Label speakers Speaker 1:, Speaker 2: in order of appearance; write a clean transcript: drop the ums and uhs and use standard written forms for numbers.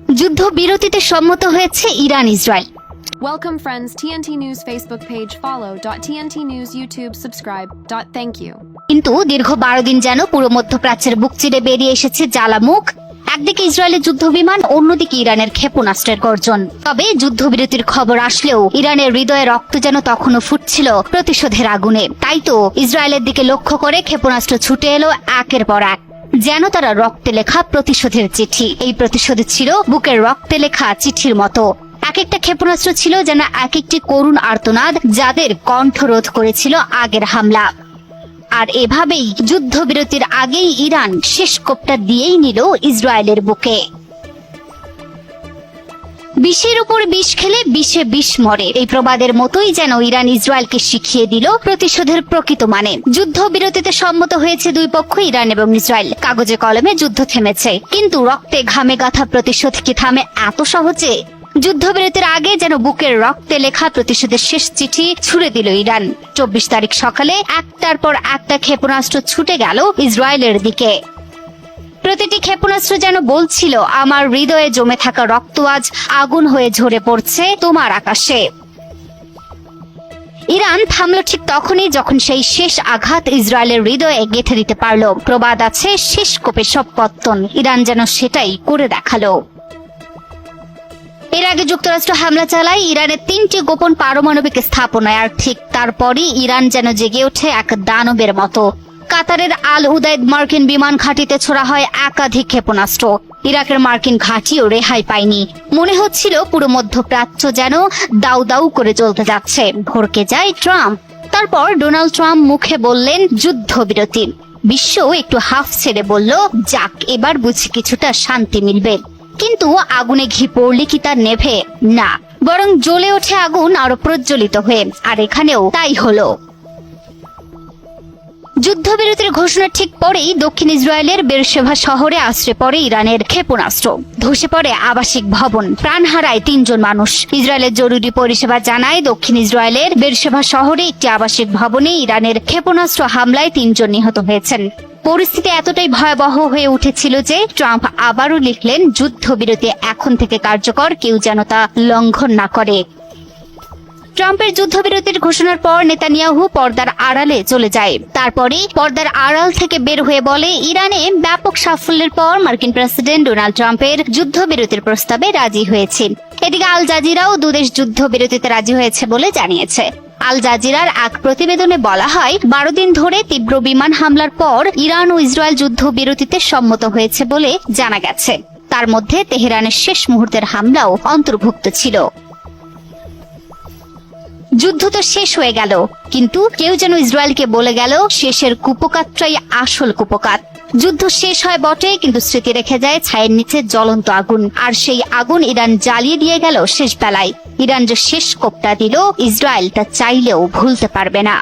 Speaker 1: যুদ্ধবিরতিতে সম্মত হয়েছে Iran Israel.
Speaker 2: Welcome friends, TNT News Facebook page follow. TNT News YouTube subscribe. Thank you.
Speaker 1: কিন্তু দীর্ঘ 12 দিন যেন পুরো মধ্যপ্রাচ্যের বুক চিরে বেরিয়ে এসেছে জ্বালামুখ। একদিকে ইসরায়েলের যুদ্ধবিমান, অন্যদিকে ইরানের ক্ষেপণাস্ত্রের গর্জন। তবে যুদ্ধবিরতির খবর আসলেও ইরানের হৃদয়ে রক্ত যেন তখনও ফুটছিল প্রতিশোধের আগুনে। তাই তো ইসরায়েলের দিকে লক্ষ্য করে ক্ষেপণাস্ত্র ছুটে এলো একের পর এক, যেন তারা রক্তে লেখা প্রতিশোধের চিঠি। এই প্রতিশোধ ছিল বুকের রক্তে লেখা চিঠির মতো। এক একটা ক্ষেপণাস্ত্র ছিল যেন এক একটি করুণ আর্তনাদ, যাদের কণ্ঠরোধ করেছিল আগের হামলা। আর এভাবেই যুদ্ধবিরতির আগেই ইরান শেষ কোপটা দিয়েই নিল ইসরায়েলের বুকে। বিষের উপর বিষ খেলে বিষে বিষ মরে, এই প্রবাদের মতোই যেন ইরান ইসরায়েলকে শিখিয়ে দিল প্রতিশোধের প্রকৃত মানে। যুদ্ধবিরতিতে সম্মত হয়েছে দুই পক্ষ, ইরান এবং ইসরায়েল। কাগজে কলমে যুদ্ধ থেমেছে, কিন্তু রক্তে ঘামে গাঁথা প্রতিশোধ কি থামে এত সহজে? যুদ্ধবিরতির আগে যেন বুকের রক্তে লেখা প্রতিশোধের শেষ চিঠি ছুড়ে দিল ইরান। 24 তারিখ সকালে একটার পর একটা ক্ষেপণাস্ত্র ছুটে গেল ইসরায়েলের দিকে। প্রতিটি ক্ষেপণাস্ত্র যেন বলছিল, আমার হৃদয়ে জমে থাকা রক্ত আজ আগুন হয়ে ঝরে পড়ছে তোমার আকাশে। ইরান থামল ঠিক তখনই যখন সেই শেষ আঘাত ইসরায়েলের হৃদয়ে গেঁথে দিতে পারল। প্রবাদ আছে, শেষ কোপে সব পত্তন। ইরান যেন সেটাই করে দেখালো। এর আগে যুক্তরাষ্ট্র হামলা চালায় ইরানের 3টি গোপন পারমাণবিক স্থাপনায়, আর ঠিক তারপরই ইরান যেন জেগে ওঠে এক দানবের মতো। কাতারের আল উদাইদ মার্কিন বিমান ঘাঁটিতে ছোড়া হয় একাধিক ক্ষেপণাস্ত্র। ইরাকের মার্কিন ঘাঁটিও রেহাই পায়নি। মনে হচ্ছিল পুরো মধ্যপ্রাচ্য যেন দাউ দাউ করে চলতে যাচ্ছে। ভরকে যায় ট্রাম্প। তারপর ডোনাল্ড ট্রাম্প মুখে বললেন যুদ্ধবিরতি। বিশ্ব একটু হাফ ছেড়ে বলল, যাক, এবার বুঝি কিছুটা শান্তি মিলবে। কিন্তু আগুনে ঘি পড়লে কি তা নেভে? না, বরং জ্বলে ওঠে আগুন আরো প্রজ্বলিত হয়ে। আর এখানেও তাই হলো। যুদ্ধবিরতির ঘোষণার ঠিক পরেই দক্ষিণ ইসরায়েলের বেরশেভা শহরে আশ্রয় পড়ে ইরানের ক্ষেপণাস্ত্র। ধসে পড়ে আবাসিক ভবন, প্রাণ হারায় 3 জন মানুষ। ইসরায়েলের জরুরি পরিষেবা জানায়, দক্ষিণ ইসরায়েলের বেরশেভা শহরে একটি আবাসিক ভবনে ইরানের ক্ষেপণাস্ত্র হামলায় 3 জন নিহত হয়েছেন। পরিস্থিতি এতটাই ভয়াবহ হয়ে উঠেছিল যে ট্রাম্প আবারও লিখলেন, যুদ্ধবিরতি এখন থেকে কার্যকর, কেউ যেন তা লঙ্ঘন না করে। ট্রাম্পের যুদ্ধবিরতির ঘোষণার পর নেতানিয়াহু পর্দার আড়ালে চলে যায়। তারপরে পর্দার আড়াল থেকে বের হয়ে বলে, ইরানে ব্যাপক সাফল্যের পর মার্কিন প্রেসিডেন্ট ডোনাল্ড ট্রাম্পের যুদ্ধবিরতির প্রস্তাবে রাজি হয়েছে। এদিকে আল জাজিরাও দুদেশ যুদ্ধবিরতিতে রাজি হয়েছে বলে জানিয়েছে। আল জাজিরার এক প্রতিবেদনে বলা হয়, 12 দিন ধরে তীব্র বিমান হামলার পর ইরান ও ইসরায়েল যুদ্ধবিরতিতে সম্মত হয়েছে বলে জানা গেছে। তার মধ্যে তেহরানের শেষ মুহূর্তের হামলাও অন্তর্ভুক্ত ছিল। যুদ্ধ তো শেষ হয়ে গেল, কিন্তু কেউ যেন ইসরায়েলকে বলে গেল, শেষের কুপোকাতটাই আসল কুপোকাত। যুদ্ধ শেষ হয় বটে, কিন্তু স্মৃতি রেখে যায় ছায়ের নিচে জ্বলন্ত আগুন। আর সেই আগুন ইরান জ্বালিয়ে দিয়ে গেল শেষ বেলায়। ইরান যে শেষ কোপটা দিল, ইসরায়েল তা চাইলেও ভুলতে পারবে না।